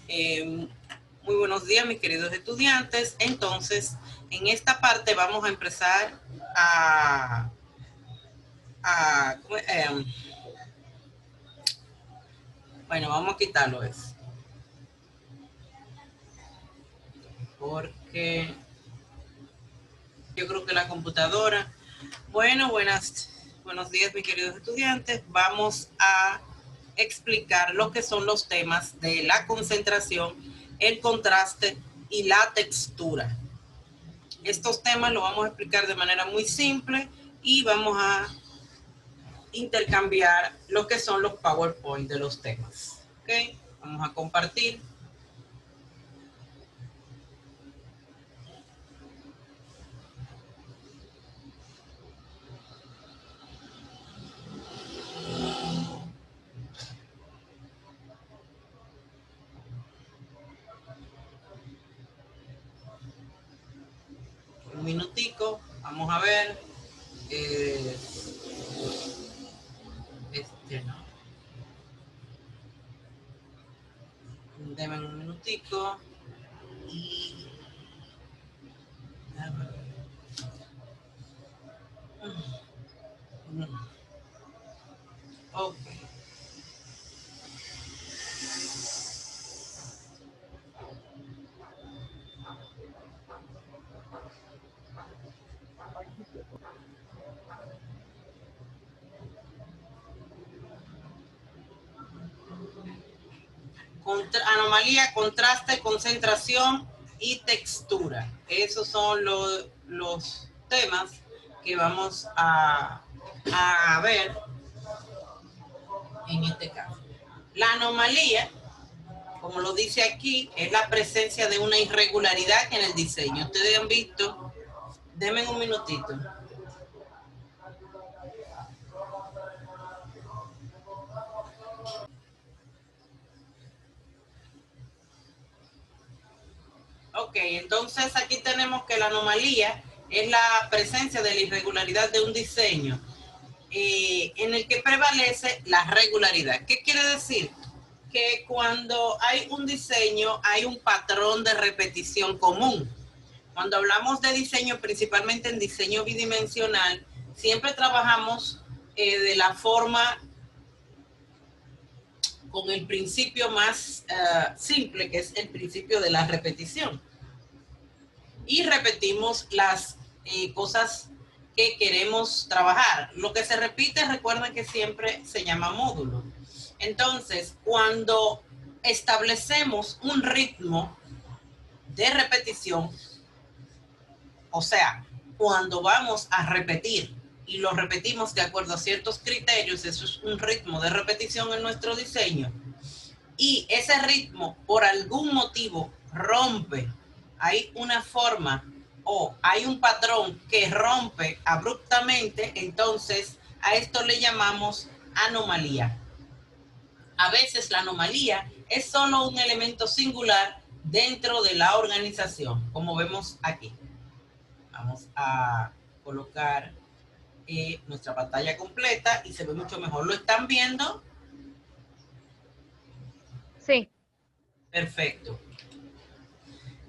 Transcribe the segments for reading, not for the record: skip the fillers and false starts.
Muy buenos días, mis queridos estudiantes. Entonces, en esta parte vamos a empezar bueno, vamos a quitarlo eso. Porque yo creo que la computadora... Bueno, buenos días, mis queridos estudiantes. Vamos a explicar lo que son los temas de la concentración, el contraste y la textura. Estos temas los vamos a explicar de manera muy simple y vamos a intercambiar lo que son los PowerPoint de los temas. ¿Ok? Vamos a compartir. Un minutico, vamos a ver. No. Deme un minutico. Y... Ok. Anomalía, contraste, concentración y textura. Esos son los temas que vamos a ver en este caso. La anomalía, como lo dice aquí, es la presencia de una irregularidad en el diseño. Ustedes han visto, denme un minutito. Ok, entonces aquí tenemos que la anomalía es la presencia de la irregularidad de un diseño en el que prevalece la regularidad. ¿Qué quiere decir? Que cuando hay un diseño hay un patrón de repetición común. Cuando hablamos de diseño, principalmente en diseño bidimensional, siempre trabajamos de la forma con el principio más simple, que es el principio de la repetición. Y repetimos las cosas que queremos trabajar. Lo que se repite, recuerden que siempre se llama módulo. Entonces, cuando establecemos un ritmo de repetición, o sea, cuando vamos a repetir y lo repetimos de acuerdo a ciertos criterios, eso es un ritmo de repetición en nuestro diseño, y ese ritmo por algún motivo rompe, hay una forma o hay un patrón que rompe abruptamente, entonces a esto le llamamos anomalía. A veces la anomalía es solo un elemento singular dentro de la organización, como vemos aquí. Vamos a colocar nuestra pantalla completa y se ve mucho mejor. ¿Lo están viendo? Sí. Perfecto.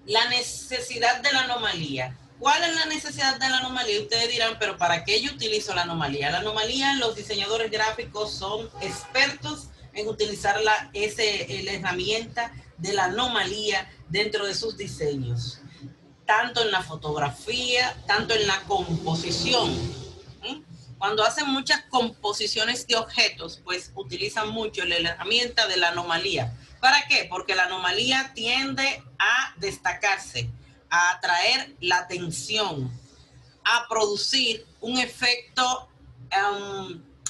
La necesidad de la anomalía. ¿Cuál es la necesidad de la anomalía? Ustedes dirán, pero ¿para qué yo utilizo la anomalía? La anomalía, los diseñadores gráficos son expertos en utilizar la herramienta de la anomalía dentro de sus diseños, tanto en la fotografía, tanto en la composición. Cuando hacen muchas composiciones de objetos, pues utilizan mucho la herramienta de la anomalía. ¿Para qué? Porque la anomalía tiende a destacarse, a atraer la atención, a producir un efecto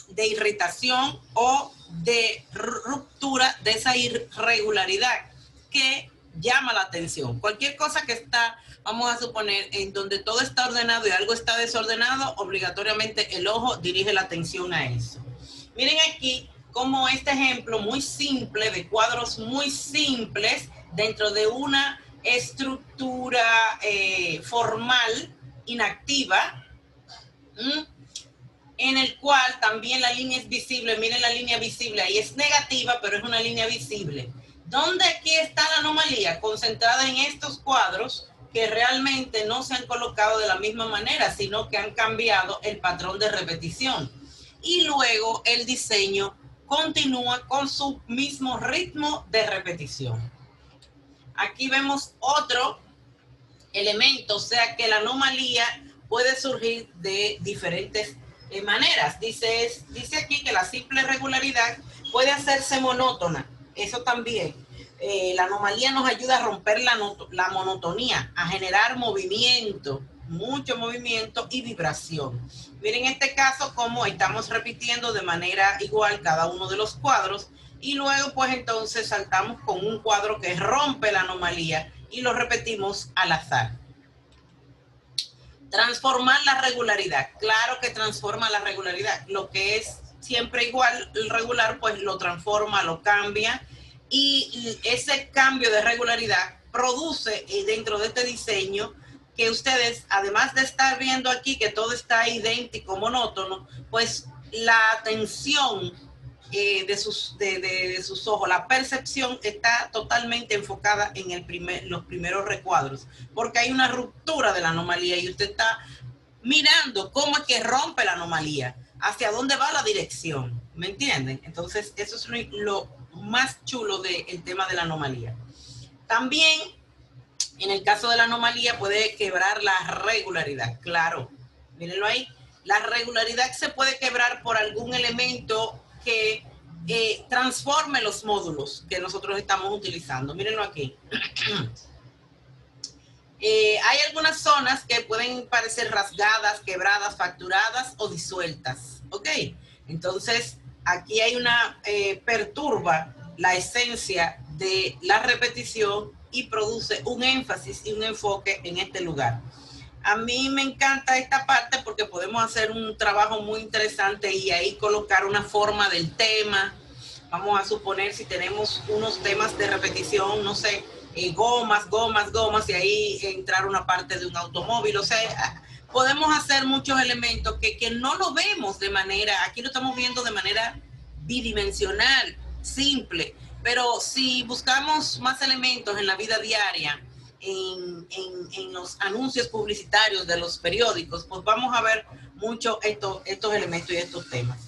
de irritación o de ruptura de esa irregularidad que llama la atención. Cualquier cosa que está, vamos a suponer, en donde todo está ordenado y algo está desordenado, obligatoriamente el ojo dirige la atención a eso. Miren aquí como este ejemplo muy simple, de cuadros muy simples, dentro de una estructura formal, inactiva, en el cual también la línea es visible. Miren la línea visible, ahí es negativa, pero es una línea visible. ¿Dónde aquí está la anomalía? Concentrada en estos cuadros que realmente no se han colocado de la misma manera, sino que han cambiado el patrón de repetición. Y luego el diseño continúa con su mismo ritmo de repetición. Aquí vemos otro elemento, o sea que la anomalía puede surgir de diferentes maneras. Dice aquí que la simple regularidad puede hacerse monótona. Eso también. La anomalía nos ayuda a romper la monotonía, a generar movimiento, mucho movimiento y vibración. Miren en este caso cómo estamos repitiendo de manera igual cada uno de los cuadros y luego pues entonces saltamos con un cuadro que rompe la anomalía y lo repetimos al azar. Transformar la regularidad. Claro que transforma la regularidad. Lo que es siempre igual, el regular, pues lo transforma, lo cambia. Y ese cambio de regularidad produce dentro de este diseño que ustedes, además de estar viendo aquí que todo está idéntico, monótono, pues la atención de sus ojos, la percepción está totalmente enfocada en los primeros recuadros, porque hay una ruptura de la anomalía y usted está mirando cómo es que rompe la anomalía, hacia dónde va la dirección, ¿me entienden? Entonces, eso es lo más chulo del tema de la anomalía. También, en el caso de la anomalía, puede quebrar la regularidad, claro, mírenlo ahí. La regularidad se puede quebrar por algún elemento que transforme los módulos que nosotros estamos utilizando. Mírenlo aquí. Hay algunas zonas que pueden parecer rasgadas, quebradas, fracturadas o disueltas. ¿Ok? Entonces, aquí hay una perturba la esencia de la repetición y produce un énfasis y un enfoque en este lugar. A mí me encanta esta parte porque podemos hacer un trabajo muy interesante y ahí colocar una forma del tema. Vamos a suponer si tenemos unos temas de repetición, no sé, gomas, y ahí entrar una parte de un automóvil. O sea, podemos hacer muchos elementos que no lo vemos de manera, aquí lo estamos viendo de manera bidimensional, simple, pero si buscamos más elementos en la vida diaria, en los anuncios publicitarios de los periódicos, pues vamos a ver mucho estos elementos y estos temas.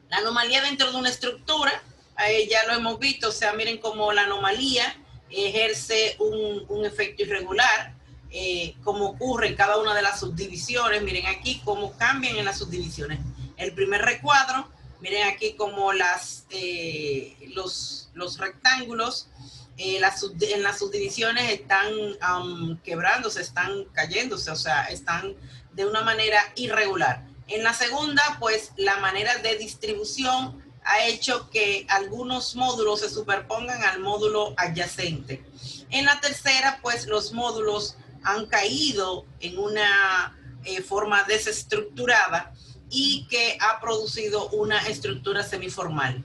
La anomalía dentro de una estructura, ya lo hemos visto, o sea, miren cómo la anomalía ejerce un efecto irregular, como ocurre en cada una de las subdivisiones. Miren aquí cómo cambian en las subdivisiones. El primer recuadro, miren aquí cómo los rectángulos en las subdivisiones están quebrándose, están cayéndose, o sea, están de una manera irregular. En la segunda, pues la manera de distribución ha hecho que algunos módulos se superpongan al módulo adyacente. En la tercera, pues los módulos han caído en una forma desestructurada y que ha producido una estructura semiformal.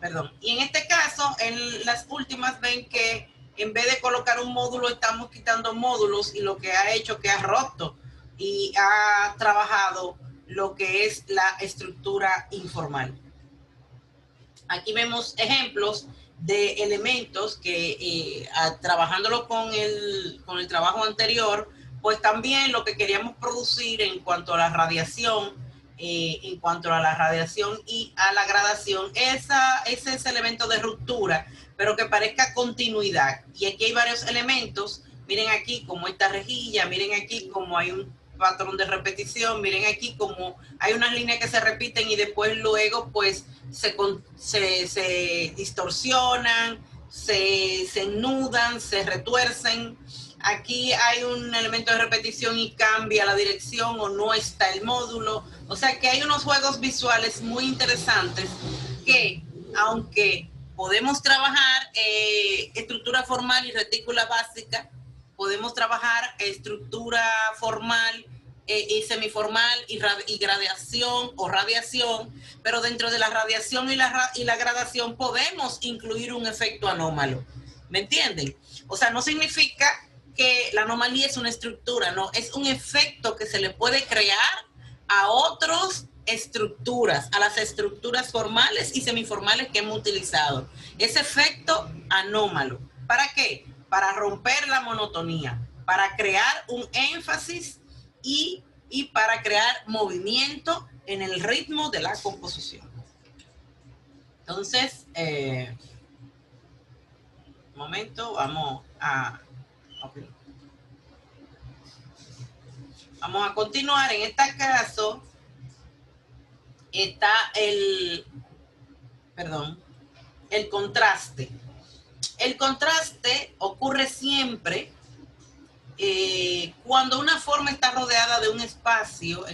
Perdón. Y en este caso, en las últimas ven que en vez de colocar un módulo, estamos quitando módulos y lo que ha hecho que ha roto y ha trabajado lo que es la estructura informal. Aquí vemos ejemplos de elementos que trabajándolo con el trabajo anterior, pues también lo que queríamos producir en cuanto a la radiación, y a la gradación, ese es el elemento de ruptura, pero que parezca continuidad. Y aquí hay varios elementos, miren aquí como esta rejilla, miren aquí como hay un patrón de repetición, miren aquí como hay unas líneas que se repiten y después luego pues se distorsionan, se ennudan, se retuercen. Aquí hay un elemento de repetición y cambia la dirección o no está el módulo. O sea que hay unos juegos visuales muy interesantes que, aunque podemos trabajar estructura formal y retícula básica, podemos trabajar estructura formal y semiformal y gradación o radiación, pero dentro de la radiación y la gradación podemos incluir un efecto anómalo. ¿Me entienden? O sea, no significa que la anomalía es una estructura, no, es un efecto que se le puede crear a otros estructuras, a las estructuras formales y semiformales que hemos utilizado. Ese efecto anómalo. ¿Para qué? Para romper la monotonía, para crear un énfasis y para crear movimiento en el ritmo de la composición. Entonces, un momento, vamos a... Okay. Vamos a continuar. En este caso está el contraste. El contraste ocurre siempre cuando una forma está rodeada de un espacio,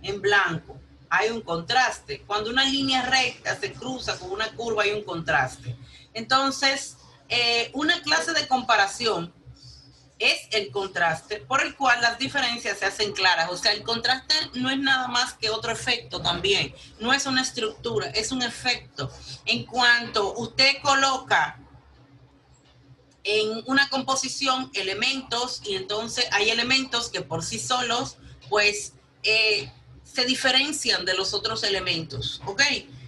en blanco, hay un contraste. Cuando una línea recta se cruza con una curva, hay un contraste. Entonces, una clase de comparación es el contraste, por el cual las diferencias se hacen claras. O sea, el contraste no es nada más que otro efecto también. No es una estructura, es un efecto. En cuanto usted coloca en una composición elementos, y entonces hay elementos que por sí solos, pues, se diferencian de los otros elementos, ¿ok?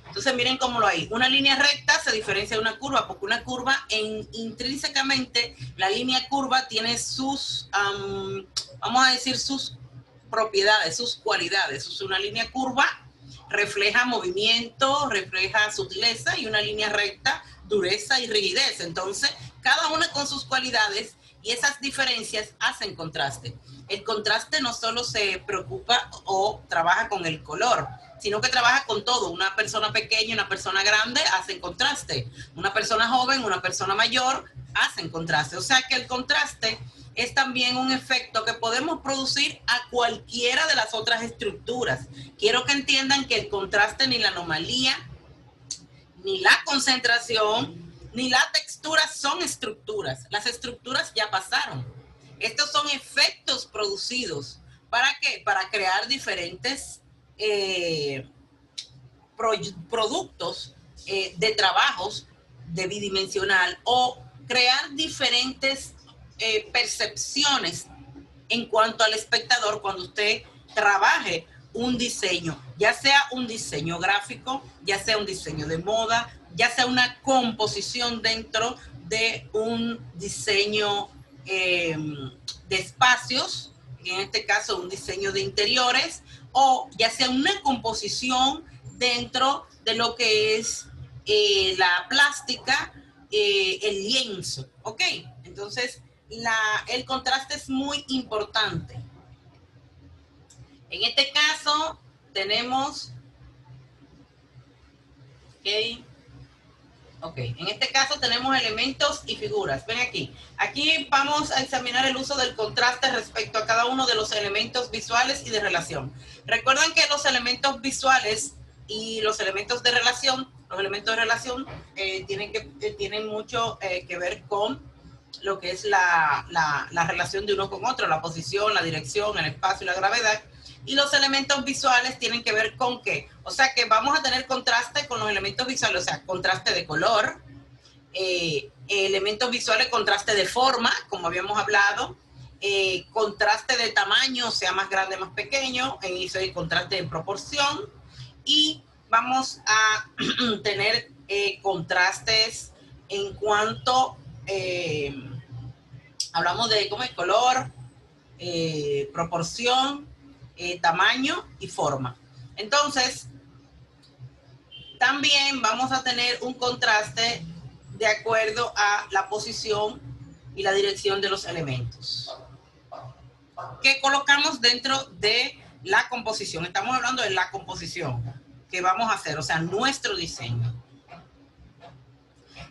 Entonces miren cómo lo hay. Una línea recta se diferencia de una curva, porque una curva, intrínsecamente, la línea curva tiene sus, vamos a decir, sus propiedades, sus cualidades. Una línea curva refleja movimiento, refleja sutileza, y una línea recta, dureza y rigidez. Entonces, cada una con sus cualidades, y esas diferencias hacen contraste. El contraste no solo se preocupa o trabaja con el color, sino que trabaja con todo. Una persona pequeña y una persona grande hacen contraste. Una persona joven, una persona mayor hacen contraste. O sea que el contraste es también un efecto que podemos producir a cualquiera de las otras estructuras. Quiero que entiendan que el contraste, ni la anomalía, ni la concentración, ni la textura son estructuras. Las estructuras ya pasaron. Estos son efectos producidos. ¿Para qué? Para crear diferentes productos de trabajos de bidimensional, o crear diferentes percepciones en cuanto al espectador cuando usted trabaje un diseño, ya sea un diseño gráfico, ya sea un diseño de moda, ya sea una composición dentro de un diseño de espacios, en este caso un diseño de interiores, o ya sea una composición dentro de lo que es la plástica, el lienzo, ¿ok? Entonces, el contraste es muy importante. En este caso, tenemos, en este caso tenemos elementos y figuras. Ven aquí. Aquí vamos a examinar el uso del contraste respecto a cada uno de los elementos visuales y de relación. Recuerden que los elementos visuales y los elementos de relación, tienen mucho que ver con lo que es la relación de uno con otro, la posición, la dirección, el espacio y la gravedad. Y los elementos visuales tienen que ver con qué. O sea que vamos a tener contraste con los elementos visuales, o sea, contraste de color, elementos visuales, contraste de forma, como habíamos hablado, contraste de tamaño, sea más grande, más pequeño, eso es contraste de proporción, y vamos a tener contrastes en cuanto, hablamos de cómo es color, proporción, tamaño y forma. Entonces, también vamos a tener un contraste de acuerdo a la posición y la dirección de los elementos que colocamos dentro de la composición. Estamos hablando de la composición que vamos a hacer, o sea, nuestro diseño.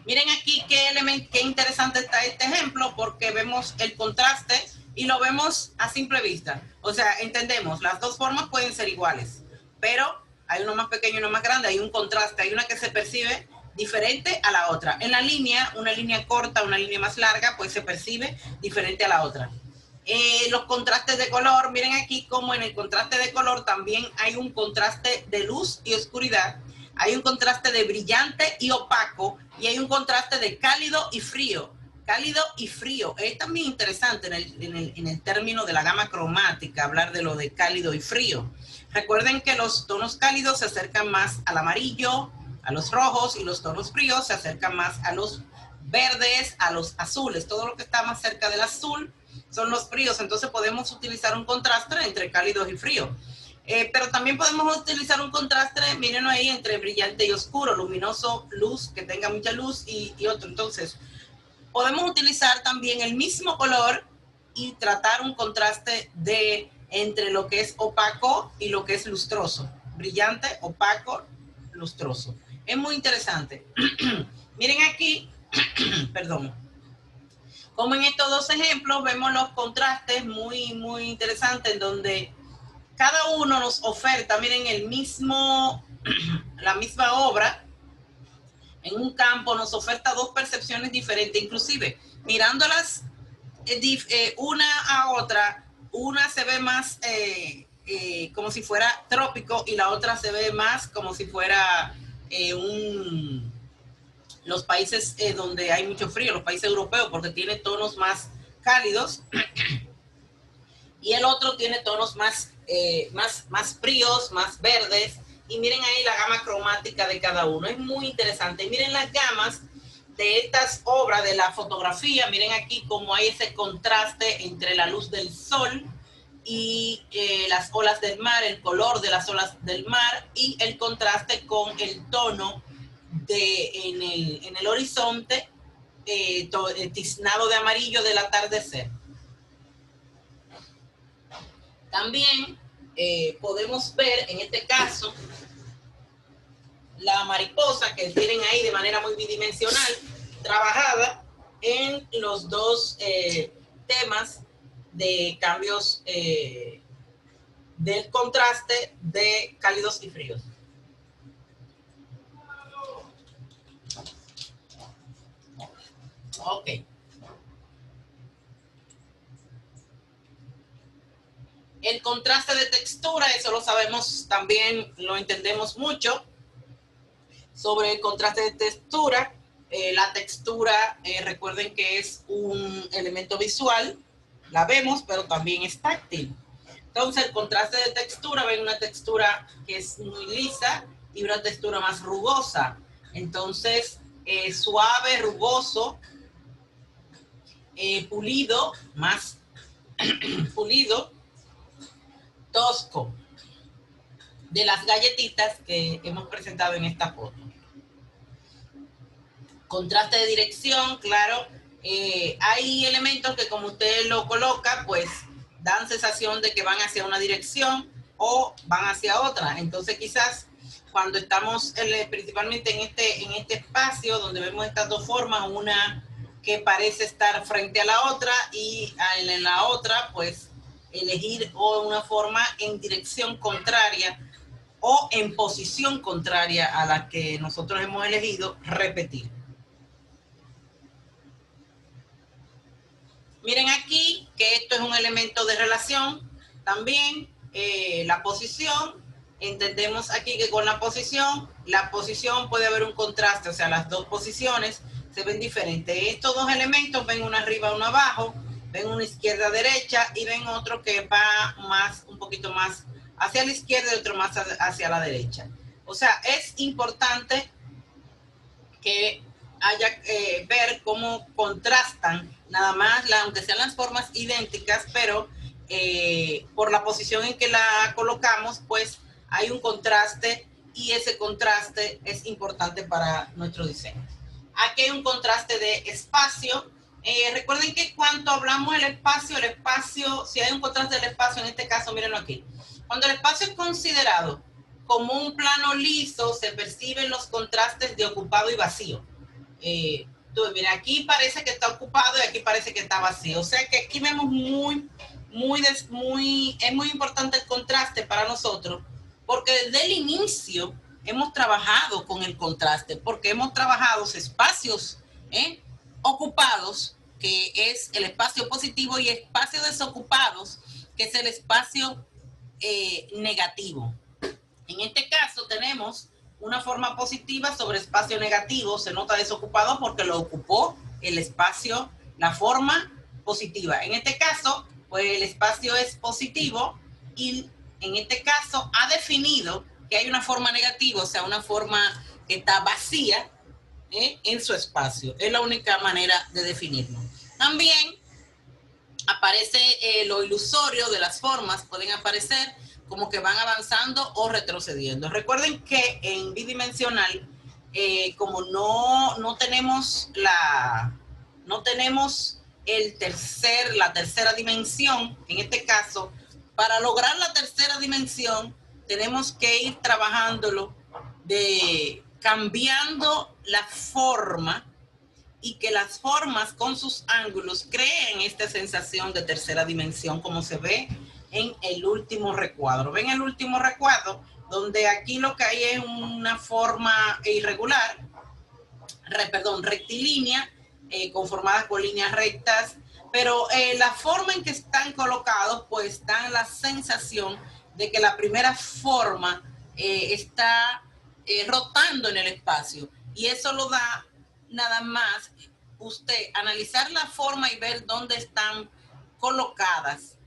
Miren aquí qué interesante está este ejemplo, porque vemos el contraste y lo vemos a simple vista. O sea, entendemos, las dos formas pueden ser iguales, pero hay uno más pequeño y uno más grande, hay un contraste, hay una que se percibe diferente a la otra. En la línea, una línea corta, una línea más larga, pues se percibe diferente a la otra. Los contrastes de color, miren aquí como en el contraste de color también hay un contraste de luz y oscuridad, hay un contraste de brillante y opaco, y hay un contraste de cálido y frío. Cálido y frío. Es también interesante en el término de la gama cromática hablar de lo de cálido y frío. Recuerden que los tonos cálidos se acercan más al amarillo, a los rojos, y los tonos fríos se acercan más a los verdes, a los azules. Todo lo que está más cerca del azul son los fríos, entonces podemos utilizar un contraste entre cálidos y fríos. Pero también podemos utilizar un contraste, miren ahí, entre brillante y oscuro, luminoso, luz, que tenga mucha luz, y otro. Entonces, podemos utilizar también el mismo color y tratar un contraste entre lo que es opaco y lo que es lustroso. Brillante, opaco, lustroso. Es muy interesante. Miren aquí, perdón. Como en estos dos ejemplos, vemos los contrastes muy, muy interesantes, en donde cada uno nos oferta, miren, la misma obra, en un campo nos oferta dos percepciones diferentes, inclusive mirándolas una a otra, una se ve más como si fuera trópico y la otra se ve más como si fuera los países donde hay mucho frío, los países europeos, porque tiene tonos más cálidos y el otro tiene tonos más fríos, más verdes. Y miren ahí la gama cromática de cada uno. Es muy interesante. Miren las gamas de estas obras de la fotografía. Miren aquí cómo hay ese contraste entre la luz del sol y las olas del mar, el color de las olas del mar y el contraste con el tono en el horizonte tiznado de amarillo del atardecer. También podemos ver en este caso la mariposa que tienen ahí de manera muy bidimensional, trabajada en los dos temas de cambios del contraste de cálidos y fríos. Ok. El contraste de textura, eso lo sabemos también, lo entendemos mucho. Sobre el contraste de textura, la textura, recuerden que es un elemento visual, la vemos, pero también es táctil. Entonces, el contraste de textura, ven una textura que es muy lisa y una textura más rugosa. Entonces, suave, rugoso, pulido, más pulido, tosco, de las galletitas que hemos presentado en esta foto. Contraste de dirección, claro, hay elementos que como usted lo coloca, pues dan sensación de que van hacia una dirección o van hacia otra. Entonces quizás cuando estamos principalmente en este espacio donde vemos estas dos formas, una que parece estar frente a la otra y en la otra pues elegir una forma en dirección contraria o en posición contraria a la que nosotros hemos elegido, repetir. Miren aquí que esto es un elemento de relación también, la posición. Entendemos aquí que con la posición puede haber un contraste, o sea, las dos posiciones se ven diferentes. Estos dos elementos ven una arriba, uno abajo, ven una izquierda, derecha y ven otro que va un poquito más hacia la izquierda y otro más hacia la derecha. O sea, es importante que ver cómo contrastan, nada más, aunque sean las formas idénticas, pero por la posición en que la colocamos, pues hay un contraste y ese contraste es importante para nuestro diseño. Aquí hay un contraste de espacio. Recuerden que cuando hablamos del espacio, si hay un contraste del espacio, en este caso, mírenlo aquí. Cuando el espacio es considerado como un plano liso, se perciben los contrastes de ocupado y vacío. Entonces, mira, aquí parece que está ocupado y aquí parece que está vacío. O sea que aquí vemos es muy importante el contraste para nosotros, porque desde el inicio hemos trabajado con el contraste, porque hemos trabajado espacios ocupados, que es el espacio positivo, y espacios desocupados, que es el espacio negativo. En este caso tenemos una forma positiva sobre espacio negativo, se nota desocupado porque lo ocupó el espacio, la forma positiva. En este caso, pues el espacio es positivo y en este caso, ha definido que hay una forma negativa, o sea, una forma que está vacía en su espacio. Es la única manera de definirlo. También aparece lo ilusorio de las formas, pueden aparecer como que van avanzando o retrocediendo. Recuerden que en bidimensional, como no tenemos la tercera dimensión, en este caso, para lograr la tercera dimensión, tenemos que ir trabajándolo cambiando la forma y que las formas con sus ángulos creen esta sensación de tercera dimensión, como se ve en el último recuadro. ¿Ven el último recuadro? Donde aquí lo que hay es una forma irregular, rectilínea, conformada con líneas rectas, pero la forma en que están colocados, pues dan la sensación de que la primera forma está rotando en el espacio, y eso lo da nada más usted analizar la forma y ver dónde están colocadas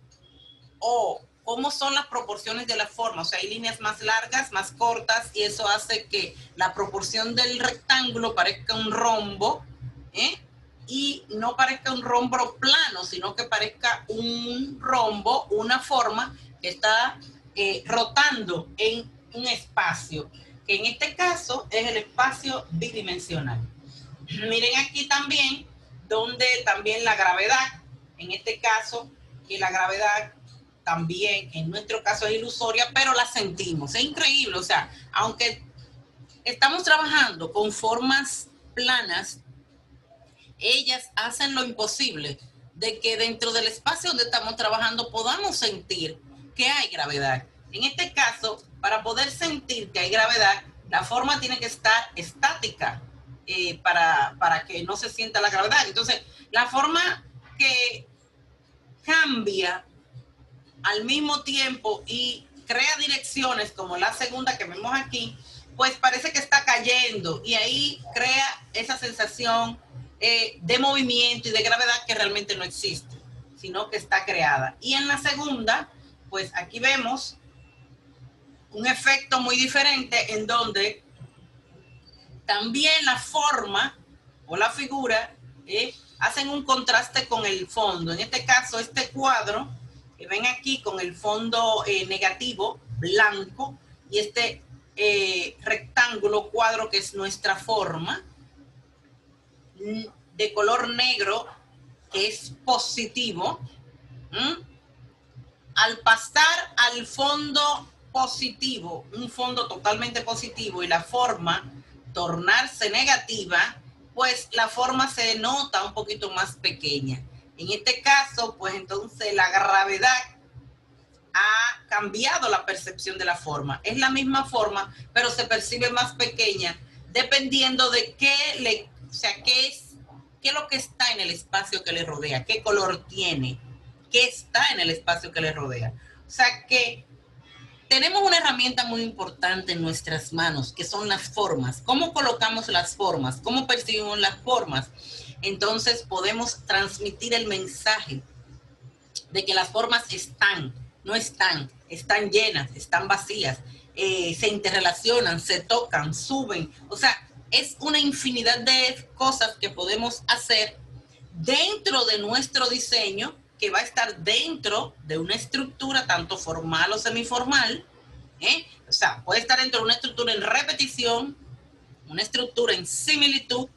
o cómo son las proporciones de la forma. O sea, hay líneas más largas, más cortas, y eso hace que la proporción del rectángulo parezca un rombo, y no parezca un rombo plano, sino que parezca un rombo, una forma que está rotando en un espacio, que en este caso es el espacio bidimensional. Miren aquí también, donde también la gravedad, en este caso, que la gravedad también en nuestro caso es ilusoria, pero la sentimos. Es increíble, o sea, aunque estamos trabajando con formas planas, ellas hacen lo imposible de que dentro del espacio donde estamos trabajando podamos sentir que hay gravedad. En este caso, para poder sentir que hay gravedad, la forma tiene que estar estática para que no se sienta la gravedad. Entonces, la forma que cambia al mismo tiempo y crea direcciones como la segunda que vemos aquí, pues parece que está cayendo, y ahí crea esa sensación de movimiento y de gravedad que realmente no existe, sino que está creada. Y en la segunda, pues aquí vemos un efecto muy diferente, en donde también la forma o la figura hacen un contraste con el fondo. En este caso, este cuadro que ven aquí con el fondo negativo, blanco, y este rectángulo cuadro que es nuestra forma, de color negro, que es positivo, al pasar al fondo positivo, un fondo totalmente positivo, y la forma tornarse negativa, pues la forma se nota un poquito más pequeña. En este caso, pues entonces la gravedad ha cambiado la percepción de la forma. Es la misma forma, pero se percibe más pequeña, dependiendo de qué es lo que está en el espacio que le rodea, qué color tiene, qué está en el espacio que le rodea. O sea que tenemos una herramienta muy importante en nuestras manos, que son las formas. ¿Cómo colocamos las formas? ¿Cómo percibimos las formas? Entonces podemos transmitir el mensaje de que las formas no están llenas, están vacías, se interrelacionan, se tocan, suben. O sea, es una infinidad de cosas que podemos hacer dentro de nuestro diseño, que va a estar dentro de una estructura tanto formal o semiformal. O sea, puede estar dentro de una estructura en repetición, una estructura en similitud,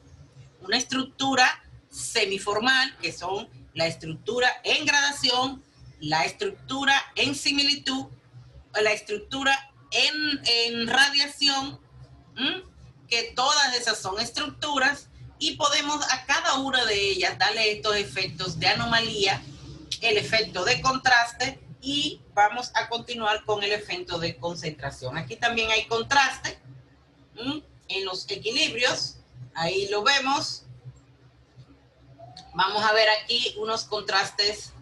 una estructura semiformal, que son la estructura en gradación, la estructura en similitud, la estructura en radiación, que todas esas son estructuras, y podemos a cada una de ellas darle estos efectos de anomalía, el efecto de contraste, y vamos a continuar con el efecto de concentración. Aquí también hay contraste en los equilibrios, ahí lo vemos. Vamos a ver aquí unos contrastes.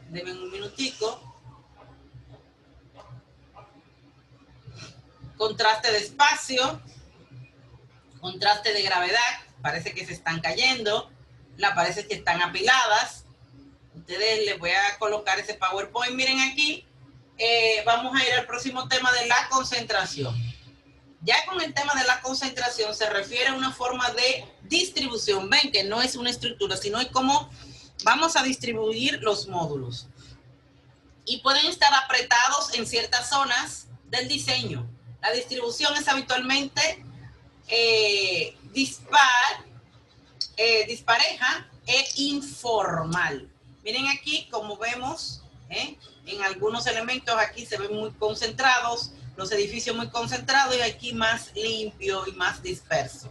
Denme un minutico. Contraste de espacio, contraste de gravedad, parece que se están cayendo, parece que están apiladas, ustedes les voy a colocar ese PowerPoint. Miren aquí, vamos a ir al próximo tema de la concentración. Ya con el tema de la concentración se refiere a una forma de distribución. Ven que no es una estructura, sino es cómo vamos a distribuir los módulos. Y pueden estar apretados en ciertas zonas del diseño. La distribución es habitualmente dispareja e informal. Miren aquí, como vemos, en algunos elementos aquí se ven muy concentrados, los edificios muy concentrados y aquí más limpio y más disperso.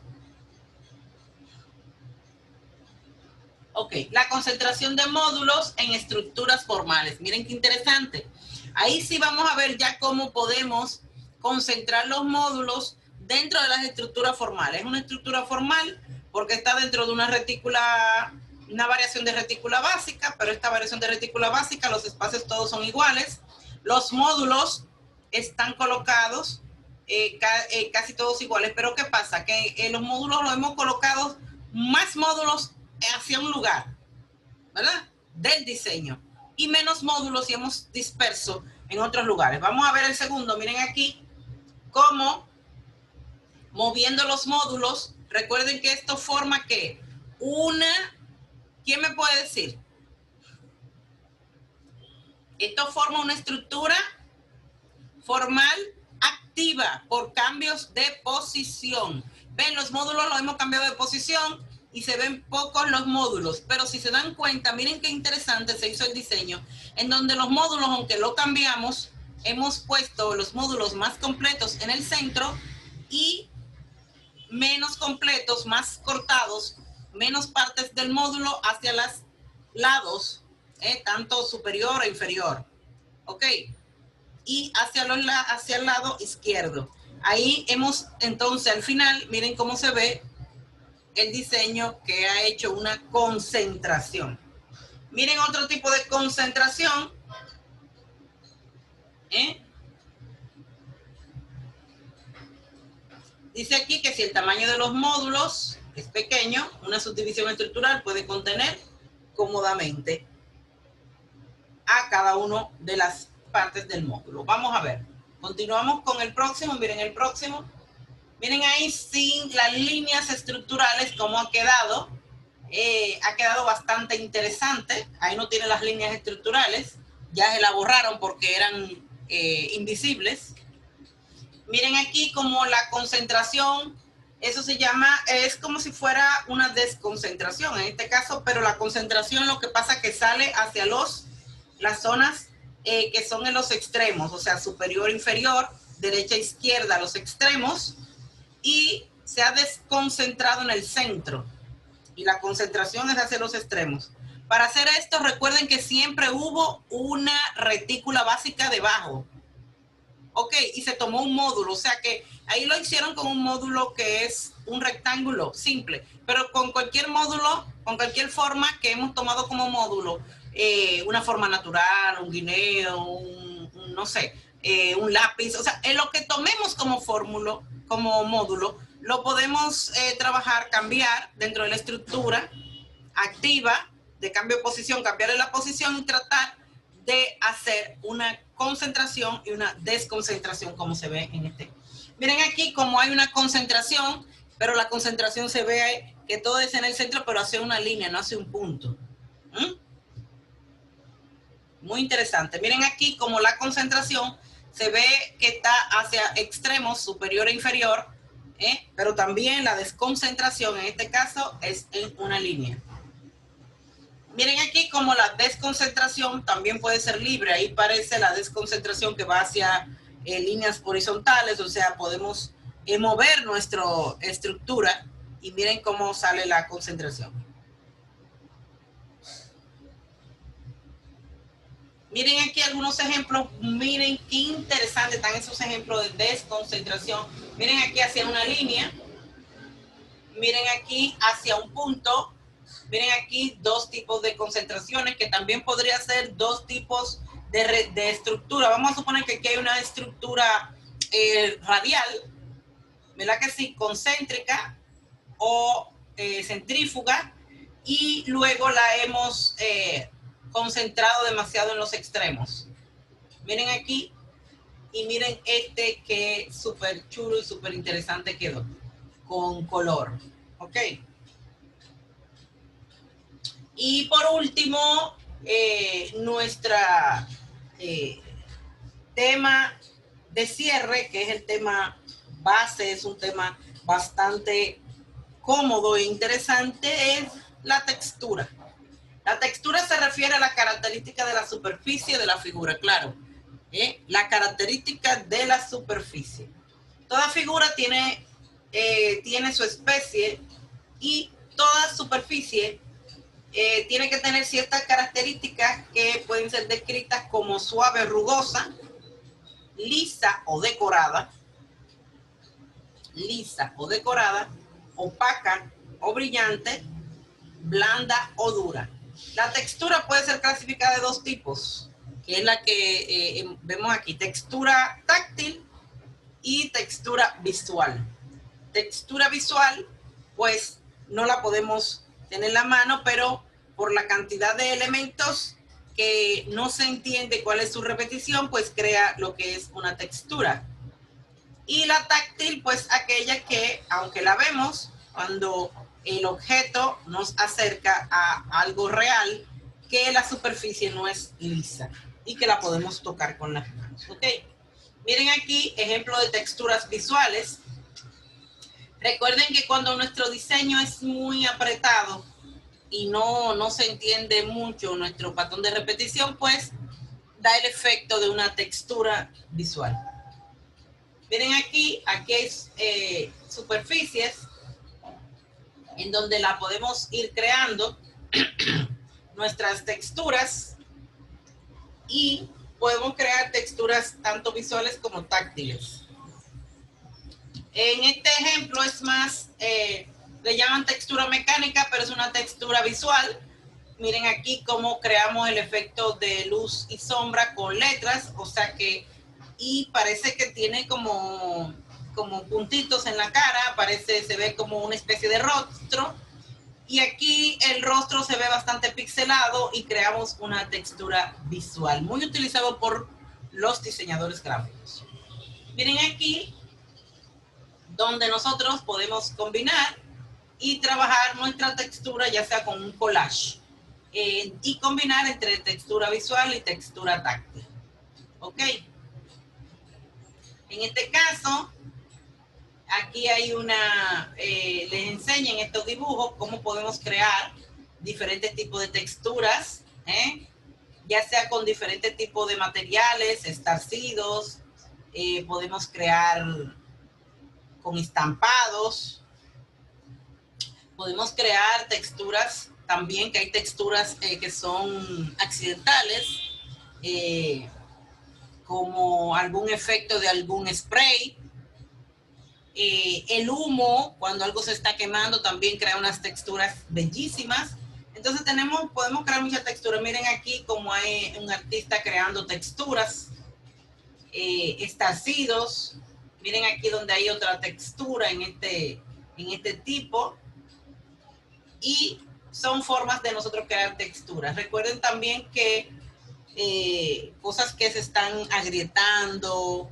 Ok, la concentración de módulos en estructuras formales. Miren qué interesante. Ahí sí vamos a ver ya cómo podemos concentrar los módulos dentro de las estructuras formales. Es una estructura formal porque está dentro de una retícula, una variación de retícula básica, pero esta variación de retícula básica, los espacios todos son iguales. Los módulos están colocados casi todos iguales, pero ¿qué pasa? Que los módulos los hemos colocado más módulos hacia un lugar, ¿verdad? Del diseño. Y menos módulos y hemos disperso en otros lugares. Vamos a ver el segundo. Miren aquí cómo moviendo los módulos. Recuerden que esto forma que ¿quién me puede decir? Esto forma una estructura formal activa por cambios de posición. Ven, los módulos los hemos cambiado de posición y se ven pocos los módulos, pero si se dan cuenta, miren qué interesante se hizo el diseño, en donde los módulos, aunque lo cambiamos, hemos puesto los módulos más completos en el centro y menos completos, más cortados, menos partes del módulo hacia los lados, tanto superior e inferior. ¿Ok? Y hacia el lado izquierdo. Ahí hemos, entonces, al final, miren cómo se ve el diseño que ha hecho una concentración. Miren otro tipo de concentración. Dice aquí que si el tamaño de los módulos es pequeño, una subdivisión estructural puede contener cómodamente a cada uno de las partes del módulo. Vamos a ver. Continuamos con el próximo. Miren el próximo. Miren ahí sin las líneas estructurales cómo ha quedado. Ha quedado bastante interesante. Ahí no tiene las líneas estructurales. Ya se la borraron porque eran invisibles. Miren aquí como la concentración, eso se llama, es como si fuera una desconcentración en este caso, pero la concentración lo que pasa es que sale hacia las zonas que son en los extremos, o sea, superior, inferior, derecha, izquierda, los extremos, y se ha desconcentrado en el centro. Y la concentración es hacia los extremos. Para hacer esto, recuerden que siempre hubo una retícula básica debajo. Ok, y se tomó un módulo, o sea que ahí lo hicieron con un módulo que es un rectángulo simple, pero con cualquier módulo, con cualquier forma que hemos tomado como módulo, una forma natural, un guineo, no sé, un lápiz, o sea, en lo que tomemos como fórmula, como módulo, lo podemos trabajar, cambiar dentro de la estructura activa, de cambio de posición, cambiarle la posición y tratar de hacer una concentración y una desconcentración como se ve en este. Miren aquí como hay una concentración, pero la concentración se ve que todo es en el centro, pero hacia una línea, no hacia un punto. Muy interesante. Miren aquí como la concentración se ve que está hacia extremos, superior e inferior, pero también la desconcentración en este caso es en una línea. Miren aquí como la desconcentración también puede ser libre. Ahí parece la desconcentración que va hacia líneas horizontales, o sea, podemos mover nuestra estructura y miren cómo sale la concentración. Miren aquí algunos ejemplos. Miren qué interesantes están esos ejemplos de desconcentración. Miren aquí hacia una línea. Miren aquí hacia un punto. Miren aquí dos tipos de concentraciones que también podría ser dos tipos de estructura. Vamos a suponer que aquí hay una estructura radial, ¿verdad que sí? Concéntrica o centrífuga, y luego la hemos concentrado demasiado en los extremos. Miren aquí y miren este que súper chulo y súper interesante quedó, con color, ¿ok? Y por último, nuestra tema de cierre, que es el tema base, es un tema bastante cómodo e interesante, es la textura. La textura se refiere a la característica de la superficie de la figura, claro. La característica de la superficie. Toda figura tiene su especie y toda superficie tiene que tener ciertas características que pueden ser descritas como suave, rugosa, lisa o decorada, opaca o brillante, blanda o dura. La textura puede ser clasificada de dos tipos, que es la que vemos aquí, textura táctil y textura visual. Textura visual, pues no la podemos tener en la mano, pero por la cantidad de elementos que no se entiende cuál es su repetición, pues crea lo que es una textura. Y la táctil, pues aquella que, aunque la vemos, cuando el objeto nos acerca a algo real, que la superficie no es lisa y que la podemos tocar con las manos, ¿ok? Miren aquí, ejemplo de texturas visuales. Recuerden que cuando nuestro diseño es muy apretado y no se entiende mucho nuestro patrón de repetición, pues da el efecto de una textura visual. Miren aquí hay superficies en donde la podemos ir creando nuestras texturas y podemos crear texturas tanto visuales como táctiles. En este ejemplo es más, le llaman textura mecánica, pero es una textura visual. Miren aquí cómo creamos el efecto de luz y sombra con letras, o sea que, y parece que tiene como puntitos en la cara, se ve como una especie de rostro, y aquí el rostro se ve bastante pixelado y creamos una textura visual, muy utilizado por los diseñadores gráficos. Miren aquí, donde nosotros podemos combinar y trabajar nuestra textura, ya sea con un collage, y combinar entre textura visual y textura táctil. ¿Ok? En este caso, aquí hay les enseñan estos dibujos cómo podemos crear diferentes tipos de texturas, ya sea con diferentes tipos de materiales, estarcidos, podemos crear con estampados, podemos crear texturas también, que hay texturas que son accidentales, como algún efecto de algún spray. El humo, cuando algo se está quemando, también crea unas texturas bellísimas. Entonces podemos crear muchas texturas. Miren aquí como hay un artista creando texturas, estarcidos. Miren aquí donde hay otra textura en este tipo. Y son formas de nosotros crear texturas. Recuerden también que cosas que se están agrietando,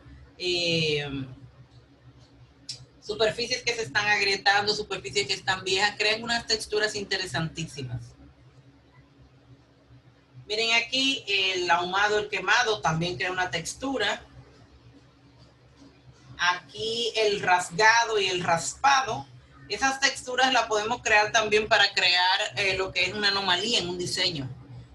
superficies que se están agrietando, superficies que están viejas, crean unas texturas interesantísimas. Miren aquí el ahumado, el quemado también crea una textura. Aquí el rasgado y el raspado. Esas texturas las podemos crear también para crear lo que es una anomalía en un diseño.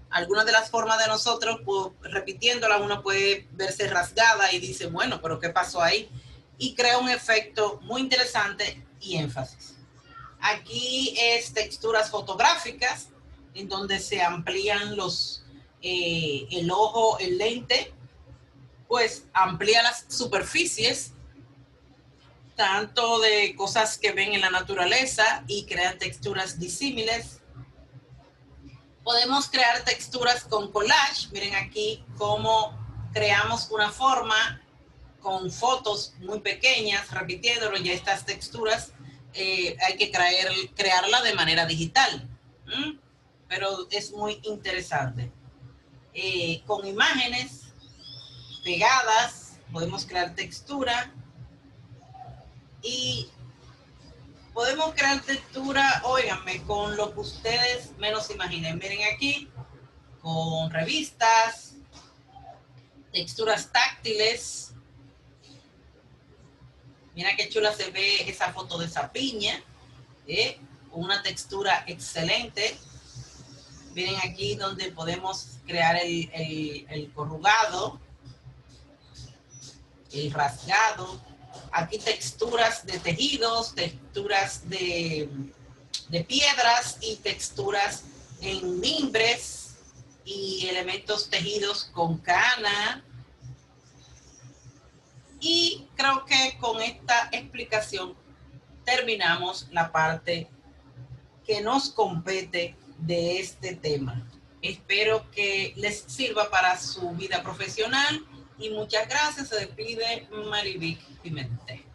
Algunas de las formas de nosotros, pues, repitiéndolas, uno puede verse rasgada y dice, bueno, pero ¿qué pasó ahí? Y crea un efecto muy interesante y énfasis. Aquí es texturas fotográficas, en donde se amplían el ojo, el lente, pues amplía las superficies, tanto de cosas que ven en la naturaleza y crean texturas disímiles. Podemos crear texturas con collage. Miren aquí cómo creamos una forma con fotos muy pequeñas, repitiéndolo, ya estas texturas hay que crearla de manera digital. Pero es muy interesante. con imágenes pegadas, podemos crear textura y podemos crear textura, óiganme, con lo que ustedes menos imaginen. Miren aquí, con revistas, texturas táctiles. Mira qué chula se ve esa foto de esa piña, una textura excelente. Miren aquí donde podemos crear el corrugado, el rasgado. Aquí texturas de tejidos, texturas de piedras y texturas en mimbres y elementos tejidos con cana. Y creo que con esta explicación terminamos la parte que nos compete de este tema. Espero que les sirva para su vida profesional y muchas gracias. Se despide Marivic Pimentel.